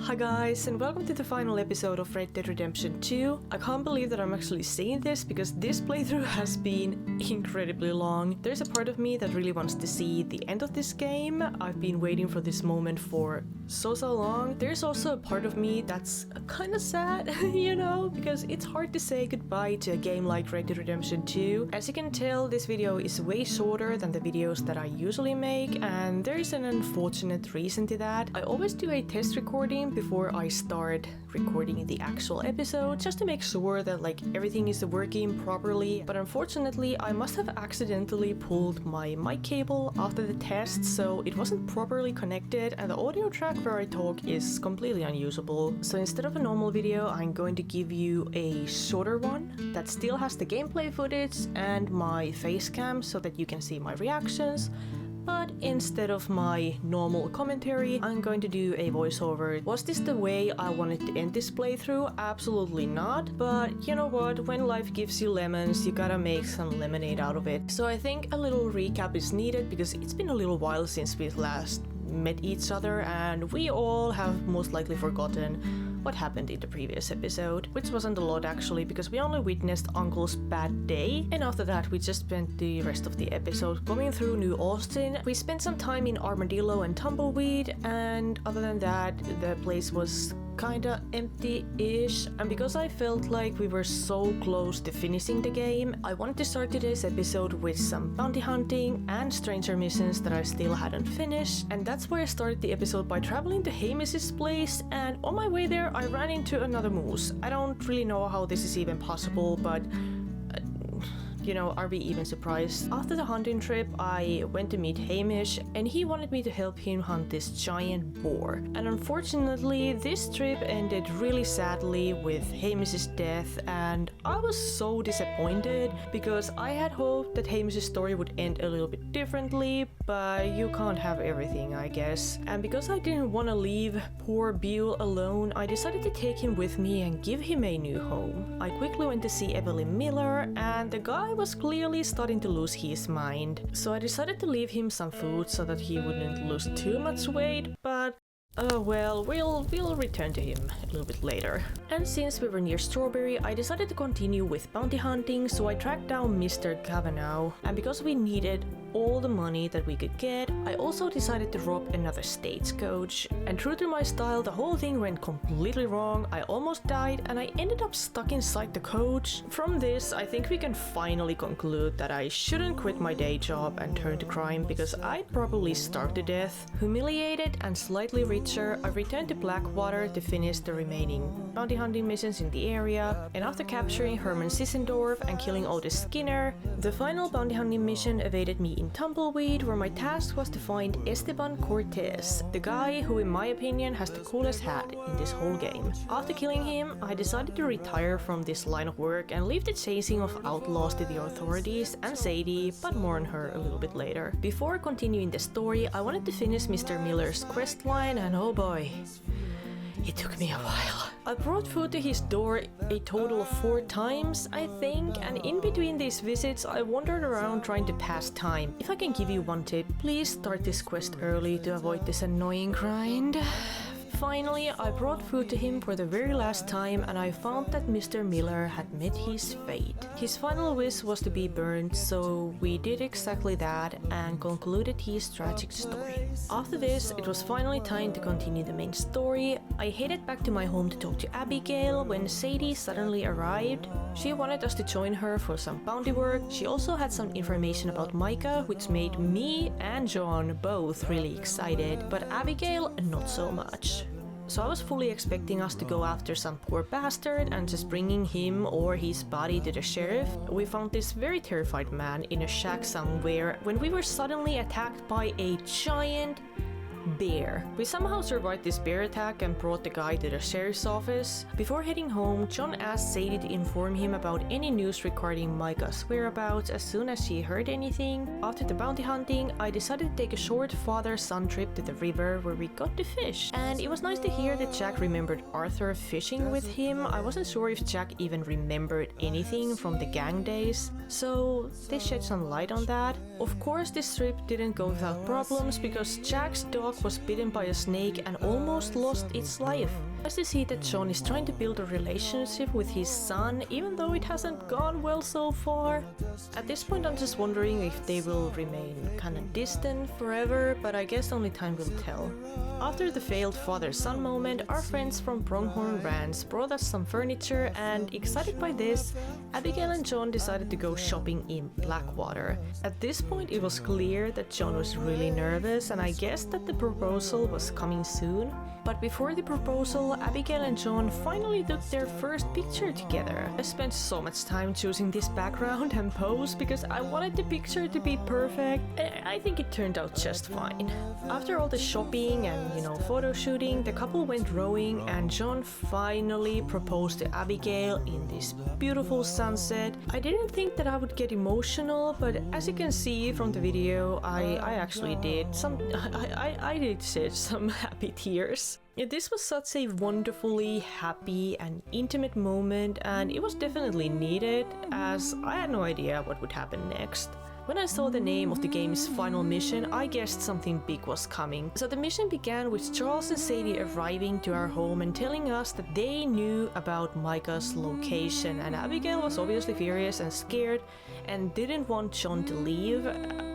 Hi guys, and welcome to the final episode of Red Dead Redemption 2. I can't believe that I'm actually saying this because this playthrough has been incredibly long. There's a part of me that really wants to see the end of this game. I've been waiting for this moment for so long. There's also a part of me that's kind of sad, you know, because it's hard to say goodbye to a game like Red Dead Redemption 2. As you can tell, this video is way shorter than the videos that I usually make, and there is an unfortunate reason to that. I always do a test recording before I start recording the actual episode, just to make sure that everything is working properly, but unfortunately I must have accidentally pulled my mic cable after the test, so it wasn't properly connected and the audio track where I talk is completely unusable. So instead of a normal video, I'm going to give you a shorter one that still has the gameplay footage and my face cam so that you can see my reactions. But instead of my normal commentary, I'm going to do a voiceover. Was this the way I wanted to end this playthrough? Absolutely not. But you know what? When life gives you lemons, you gotta make some lemonade out of it. So I think a little recap is needed because it's been a little while since we last met each other, and we all have most likely forgotten what happened in the previous episode, which wasn't a lot actually, because we only witnessed Uncle's bad day, and after that we just spent the rest of the episode going through New Austin. We spent some time in Armadillo and Tumbleweed, and other than that, the place was kinda empty-ish, and because I felt like we were so close to finishing the game, I wanted to start today's episode with some bounty hunting and stranger missions that I still hadn't finished, and that's why I started the episode by traveling to Hamish's place, and on my way there I ran into another moose. I don't really know how this is even possible, but you know, are we even surprised? After the hunting trip, I went to meet Hamish, and he wanted me to help him hunt this giant boar. And unfortunately, this trip ended really sadly with Hamish's death, and I was so disappointed because I had hoped that Hamish's story would end a little bit differently, but you can't have everything, I guess. And because I didn't want to leave poor Beale alone, I decided to take him with me and give him a new home. I quickly went to see Evelyn Miller, and the guy was clearly starting to lose his mind. So I decided to leave him some food so that he wouldn't lose too much weight, but well, we'll return to him a little bit later. And since we were near Strawberry, I decided to continue with bounty hunting, so I tracked down Mr. Cavanaugh, and because we needed all the money that we could get, I also decided to rob another stagecoach. And true to my style, the whole thing went completely wrong. I almost died and I ended up stuck inside the coach. From this, I think we can finally conclude that I shouldn't quit my day job and turn to crime, because I'd probably starve to death. Humiliated and slightly richer, I returned to Blackwater to finish the remaining bounty hunting missions in the area, and after capturing Herman Sissendorf and killing Otis Skinner, the final bounty hunting mission awaited me in Tumbleweed, where my task was to find Esteban Cortez, the guy who in my opinion has the coolest hat in this whole game. After killing him, I decided to retire from this line of work and leave the chasing of outlaws to the authorities and Sadie, but more on her a little bit later. Before continuing the story, I wanted to finish Mr. Miller's quest line, and oh boy, it took me a while. I brought food to his door a total of 4 times, I think, and in between these visits I wandered around trying to pass time. If I can give you one tip, please start this quest early to avoid this annoying grind. Finally, I brought food to him for the very last time, and I found that Mr. Miller had met his fate. His final wish was to be burned, so we did exactly that and concluded his tragic story. After this, it was finally time to continue the main story. I headed back to my home to talk to Abigail when Sadie suddenly arrived. She wanted us to join her for some bounty work. She also had some information about Micah, which made me and John both really excited, but Abigail not so much. So I was fully expecting us to go after some poor bastard and just bringing him or his body to the sheriff. We found this very terrified man in a shack somewhere when we were suddenly attacked by a giant bear. We somehow survived this bear attack and brought the guy to the sheriff's office. Before heading home, John asked Sadie to inform him about any news regarding Micah's whereabouts as soon as she heard anything. After the bounty hunting, I decided to take a short father-son trip to the river where we got to fish. And it was nice to hear that Jack remembered Arthur fishing with him. I wasn't sure if Jack even remembered anything from the gang days, so they shed some light on that. Of course, this trip didn't go without problems because Jack's dog dog was bitten by a snake and almost lost its life. Nice to see that John is trying to build a relationship with his son, even though it hasn't gone well so far. At this point I'm just wondering if they will remain kinda distant forever, but I guess only time will tell. After the failed father-son moment, our friends from Pronghorn Ranch brought us some furniture, and excited by this, Abigail and John decided to go shopping in Blackwater. At this point it was clear that John was really nervous, and I guessed that the proposal was coming soon. But before the proposal, Abigail and John finally took their first picture together. I spent so much time choosing this background and pose because I wanted the picture to be perfect, and I think it turned out just fine. After all the shopping and, photo shooting, the couple went rowing, and John finally proposed to Abigail in this beautiful sunset. I didn't think that I would get emotional, but as you can see from the video, I actually did. I did shed some happy tears. This was such a wonderfully happy and intimate moment, and it was definitely needed, as I had no idea what would happen next. When I saw the name of the game's final mission, I guessed something big was coming. So the mission began with Charles and Sadie arriving to our home and telling us that they knew about Micah's location, and Abigail was obviously furious and scared and didn't want John to leave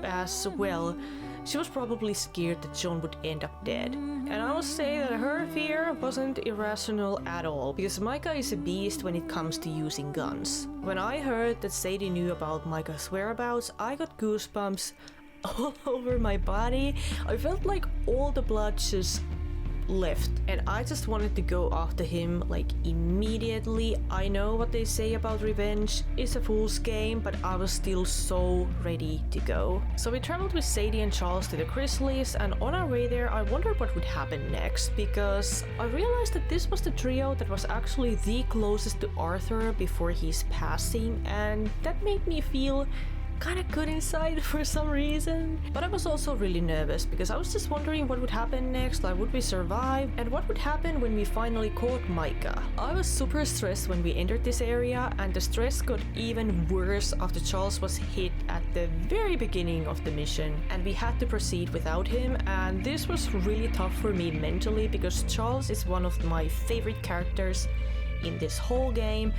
as well. She was probably scared that John would end up dead. And I must say that her fear wasn't irrational at all, because Micah is a beast when it comes to using guns. When I heard that Sadie knew about Micah's whereabouts, I got goosebumps all over my body. I felt like all the blood just left, and I just wanted to go after him like immediately. I know what they say about revenge, it's a fool's game, but I was still so ready to go. So we traveled with Sadie and Charles to the Grizzlies, and on our way there I wondered what would happen next, because I realized that this was the trio that was actually the closest to Arthur before his passing, and that made me feel kinda good inside for some reason. But I was also really nervous because I was just wondering what would happen next, like would we survive, and what would happen when we finally caught Micah. I was super stressed when we entered this area, and the stress got even worse after Charles was hit at the very beginning of the mission and we had to proceed without him, and this was really tough for me mentally because Charles is one of my favorite characters in this whole game,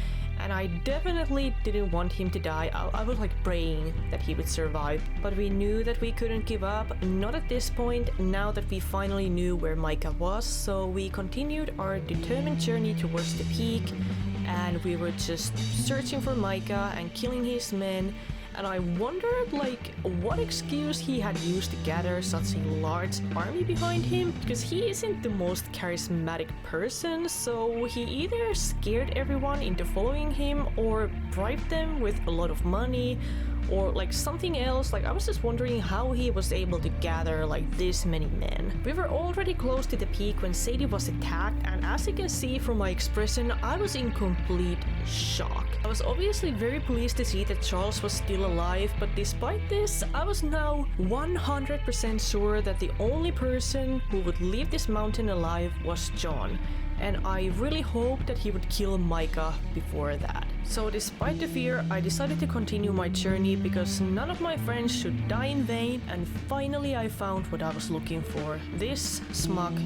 and I definitely didn't want him to die. I was like praying that he would survive, but we knew that we couldn't give up, not at this point, now that we finally knew where Micah was. So we continued our determined journey towards the peak, and we were just searching for Micah and killing his men. And I wondered what excuse he had used to gather such a large army behind him, because he isn't the most charismatic person, so he either scared everyone into following him or bribed them with a lot of money or something else. I was just wondering how he was able to gather this many men. We were already close to the peak when Sadie was attacked, and as you can see from my expression, I was in complete shock. I was obviously very pleased to see that Charles was still alive, but despite this, I was now 100% sure that the only person who would leave this mountain alive was John, and I really hoped that he would kill Micah before that. So despite the fear, I decided to continue my journey because none of my friends should die in vain, and finally I found what I was looking for, this smug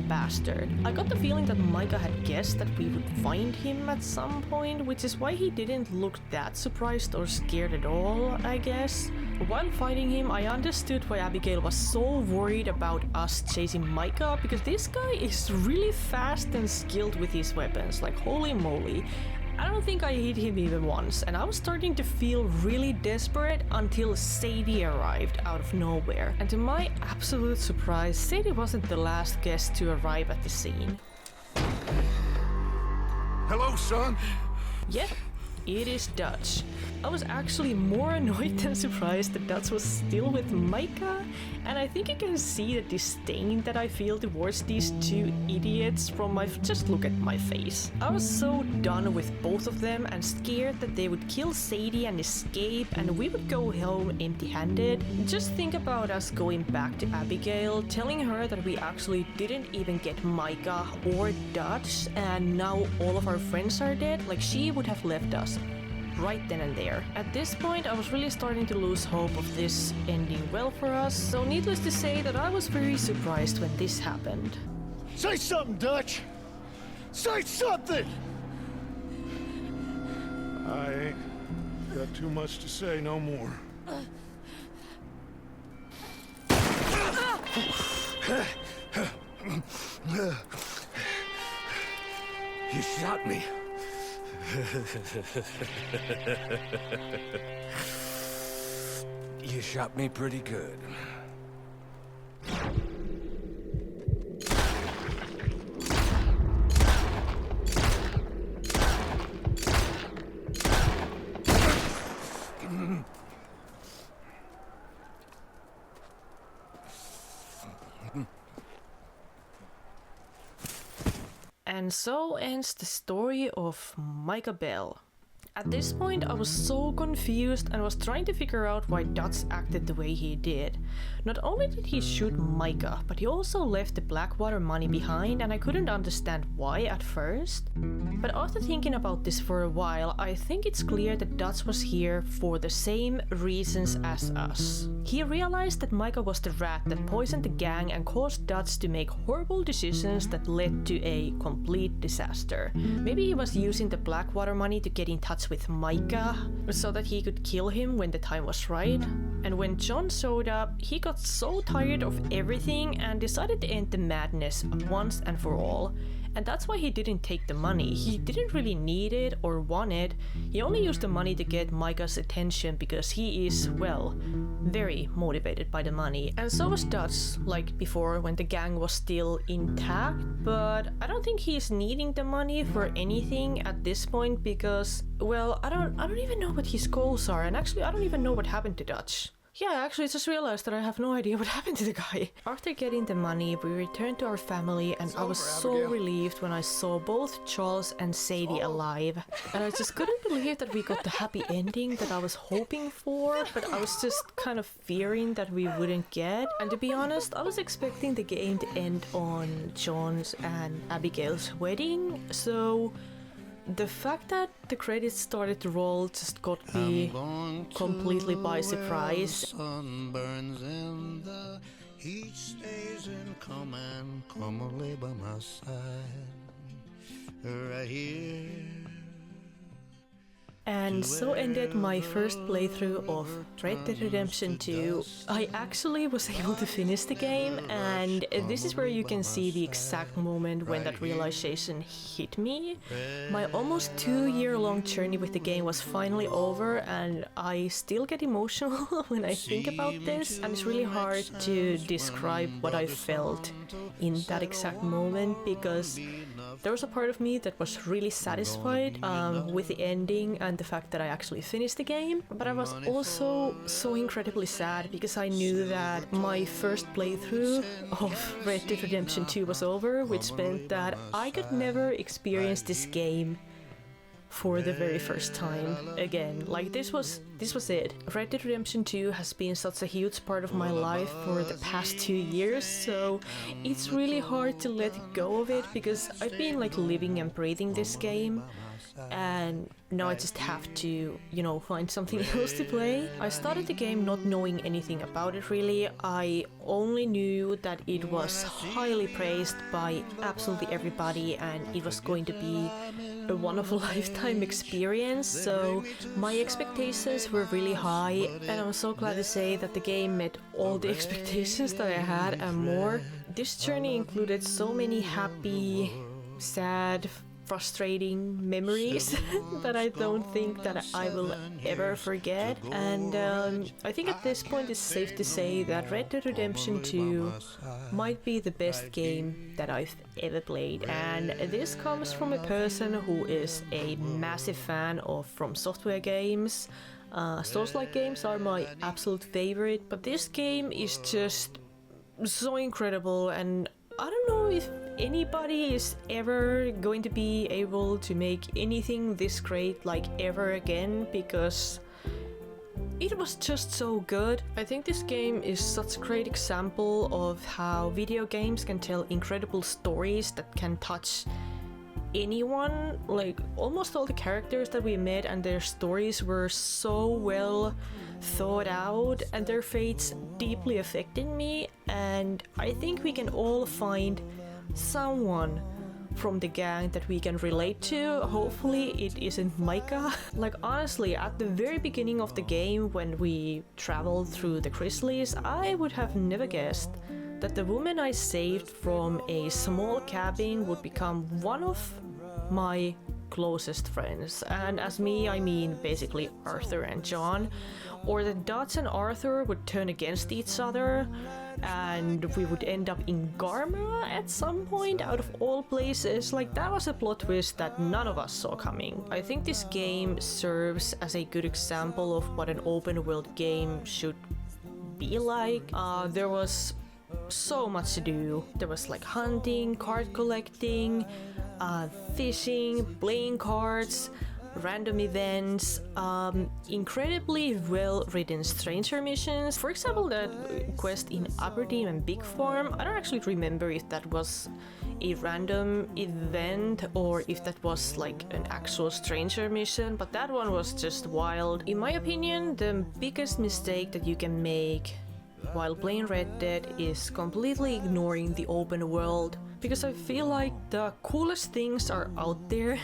bastard. I got the feeling that Micah had guessed that we would find him at some point, which is why he didn't look that surprised or scared at all, I guess. While fighting him, I understood why Abigail was so worried about us chasing Micah, because this guy is really fast and skilled with his weapons, holy moly. I don't think I hit him even once, and I was starting to feel really desperate until Sadie arrived out of nowhere. And to my absolute surprise, Sadie wasn't the last guest to arrive at the scene. Hello, son. Yep, it is Dutch. I was actually more annoyed than surprised that Dutch was still with Micah, and I think you can see the disdain that I feel towards these two idiots from just look at my face. I was so done with both of them and scared that they would kill Sadie and escape, and we would go home empty-handed. Just think about us going back to Abigail, telling her that we actually didn't even get Micah or Dutch, and now all of our friends are dead. She would have left us right then and there. At this point, I was really starting to lose hope of this ending well for us, so needless to say that I was very surprised when this happened. Say something, Dutch! Say something! I ain't got too much to say no more. You shot me. You shot me pretty good. And so ends the story of Micah Bell. At this point, I was so confused and was trying to figure out why Dutch acted the way he did. Not only did he shoot Micah, but he also left the Blackwater money behind, and I couldn't understand why at first. But after thinking about this for a while, I think it's clear that Dutch was here for the same reasons as us. He realized that Micah was the rat that poisoned the gang and caused Dutch to make horrible decisions that led to a complete disaster. Maybe he was using the Blackwater money to get in touch with Micah so that he could kill him when the time was right. And when John showed up, he got so tired of everything and decided to end the madness once and for all. And that's why he didn't take the money. He didn't really need it or want it. He only used the money to get Micah's attention because he is, well, very motivated by the money. And so was Dutch, like before when the gang was still intact. But I don't think he's needing the money for anything at this point because, well, I don't even know what his goals are. And actually, I don't even know what happened to Dutch. Yeah, I actually just realized that I have no idea what happened to the guy. After getting the money, we returned to our family and I was so relieved when I saw both Charles and Sadie alive. And I just couldn't believe that we got the happy ending that I was hoping for, but I was just kind of fearing that we wouldn't get. And to be honest, I was expecting the game to end on John's and Abigail's wedding, so the fact that the credits started to roll just got me completely by surprise. Sun burns in the heat stays in command. Come lay by my side, right here. And so ended my first playthrough of Red Dead Redemption 2. I actually was able to finish the game, and this is where you can see the exact moment when that realization hit me. My almost 2-year-long journey with the game was finally over, and I still get emotional when I think about this, and it's really hard to describe what I felt in that exact moment because there was a part of me that was really satisfied with the ending and the fact that I actually finished the game, but I was also so incredibly sad because I knew that my first playthrough of Red Dead Redemption 2 was over, which meant that I could never experience this game for the very first time again. Like this was it. Red Dead Redemption 2 has been such a huge part of my life for the past 2 years, so it's really hard to let go of it because I've been like living and breathing this game, and now I just have to, find something else to play. I started the game not knowing anything about it really. I only knew that it was highly praised by absolutely everybody and it was going to be a wonderful lifetime experience, so my expectations were really high, and I'm so glad to say that the game met all the expectations that I had and more. This journey included so many happy, sad, frustrating memories that I don't think that I will ever forget, and I think at this point it's safe to say that Red Dead Redemption 2 might be the best game that I've ever played, and this comes from a person who is a massive fan of From Software games. Souls-like games are my absolute favorite, but this game is just so incredible, and I don't know if anybody is ever going to be able to make anything this great like ever again, because it was just so good. I think this game is such a great example of how video games can tell incredible stories that can touch anyone. Like almost all the characters that we met and their stories were so well thought out, and their fates deeply affected me, and I think we can all find someone from the gang that we can relate to. Hopefully it isn't Micah. Like honestly, at the very beginning of the game when we traveled through the Chrysleys, I would have never guessed that the woman I saved from a small cabin would become one of my closest friends. And as me, I mean basically Arthur and John, or that Dodds and Arthur would turn against each other and we would end up in Garma at some point out of all places. Like that was a plot twist that none of us saw coming. I think this game serves as a good example of what an open world game should be like. There was so much to do. There was like hunting, card collecting, fishing, playing cards, random events, incredibly well written stranger missions. For example, that quest in Aberdeen and Big Farm, I don't actually remember if that was a random event or if that was like an actual stranger mission, but that one was just wild. In my opinion, the biggest mistake that you can make while playing Red Dead is completely ignoring the open world, because I feel like the coolest things are out there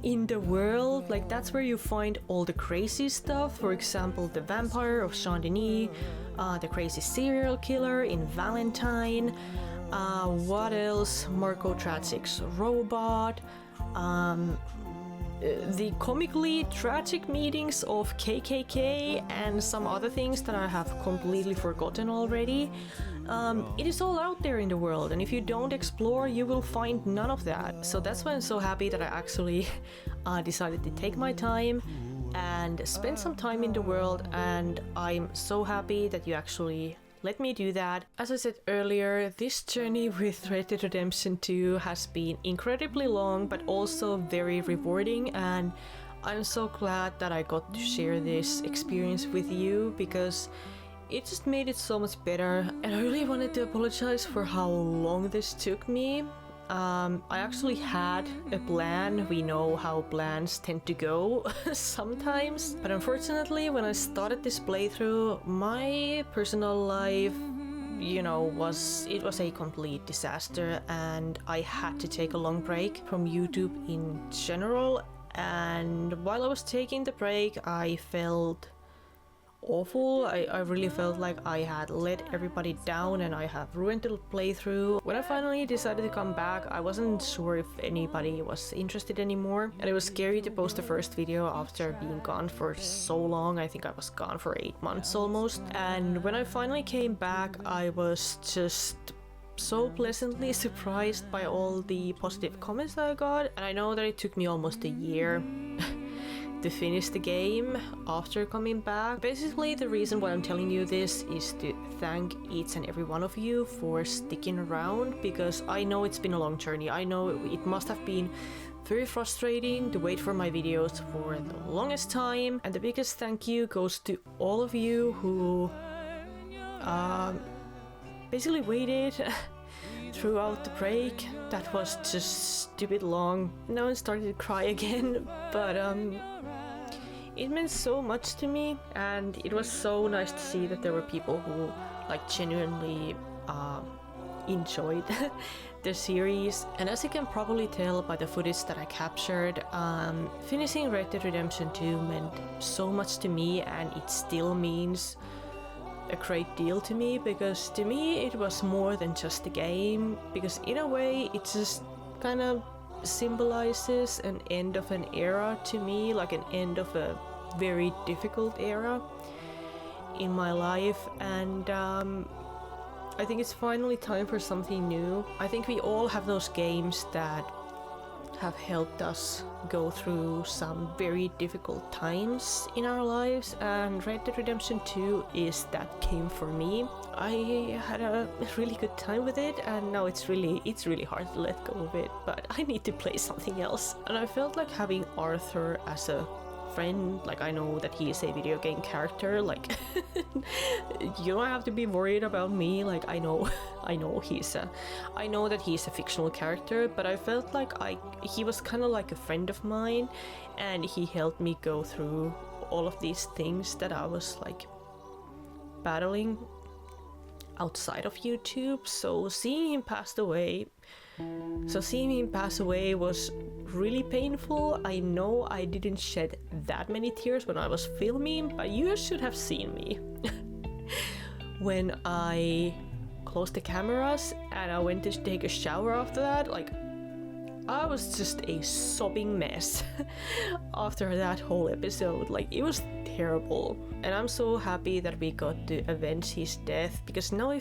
in the world. Like that's where you find all the crazy stuff. For example, the vampire of Saint Denis, the crazy serial killer in Valentine, what else? Marco Tragic's robot, the comically tragic meetings of KKK and some other things that I have completely forgotten already. It is all out there in the world, and if you don't explore, you will find none of that. So that's why I'm so happy that I actually decided to take my time and spend some time in the world, and I'm so happy that you actually let me do that. As I said earlier, this journey with Red Dead Redemption 2 has been incredibly long but also very rewarding, and I'm so glad that I got to share this experience with you because it just made it so much better. And I really wanted to apologize for how long this took me. I actually had a plan. We know how plans tend to go sometimes. But unfortunately, when I started this playthrough, my personal life, you know, was a complete disaster, and I had to take a long break from YouTube in general. And while I was taking the break, I felt awful. I really felt like I had let everybody down and I have ruined the playthrough. When I finally decided to come back, I wasn't sure if anybody was interested anymore, and it was scary to post the first video after being gone for so long. I think I was gone for 8 months almost. And when I finally came back, I was just so pleasantly surprised by all the positive comments that I got. And I know that it took me almost a year to finish the game after coming back. Basically, the reason why I'm telling you this is to thank each and every one of you for sticking around, because I know it's been a long journey. I know it must have been very frustrating to wait for my videos for the longest time, and the biggest thank you goes to all of you who basically waited throughout the break. That was just stupid long. Now I'm starting to cry again, but it meant so much to me, and it was so nice to see that there were people who like genuinely enjoyed the series. And as you can probably tell by the footage that I captured, finishing Red Dead Redemption 2 meant so much to me, and it still means a great deal to me, because to me it was more than just a game, because in a way it just kind of symbolizes an end of an era to me, like an end of a very difficult era in my life. And I think it's finally time for something new. I think we all have those games that have helped us go through some very difficult times in our lives, and Red Dead Redemption 2 is that game for me. I had a really good time with it, and now it's really hard to let go of it, but I need to play something else. And I felt like having Arthur as a friend. Like, I know that he is a video game character. Like, you don't have to be worried about me. Like, I know that he's a fictional character, but I felt like he was kind of like a friend of mine, and he helped me go through all of these things that I was like battling outside of YouTube. So seeing him pass away was really painful. I know I didn't shed that many tears when I was filming, but you should have seen me when I closed the cameras and I went to take a shower after that. Like, I was just a sobbing mess after that whole episode. Like, it was terrible. And I'm so happy that we got to avenge his death, because now I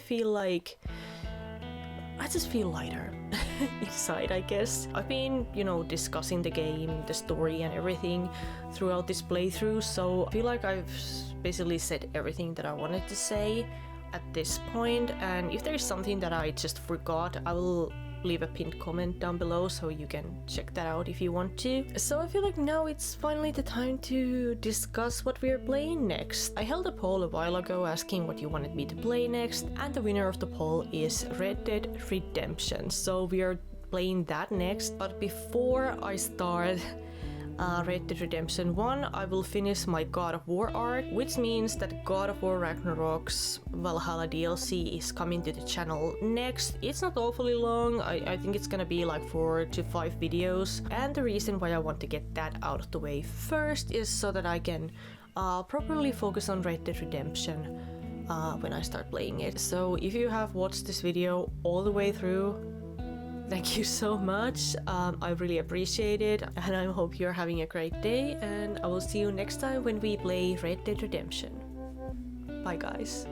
just feel lighter inside, I guess. I've been, discussing the game, the story and everything throughout this playthrough, so I feel like I've basically said everything that I wanted to say at this point. And if there's something that I just forgot, I will leave a pinned comment down below so you can check that out if you want to. So I feel like now it's finally the time to discuss what we're playing next. I held a poll a while ago asking what you wanted me to play next, and the winner of the poll is Red Dead Redemption. So we are playing that next, but before I start Red Dead Redemption 1, I will finish my God of War arc, which means that God of War Ragnarok's Valhalla DLC is coming to the channel next. It's not awfully long, I think it's gonna be like 4 to 5 videos, and the reason why I want to get that out of the way first is so that I can properly focus on Red Dead Redemption when I start playing it. So if you have watched this video all the way through, thank you so much. I really appreciate it, and I hope you're having a great day, and I will see you next time when we play Red Dead Redemption. Bye guys.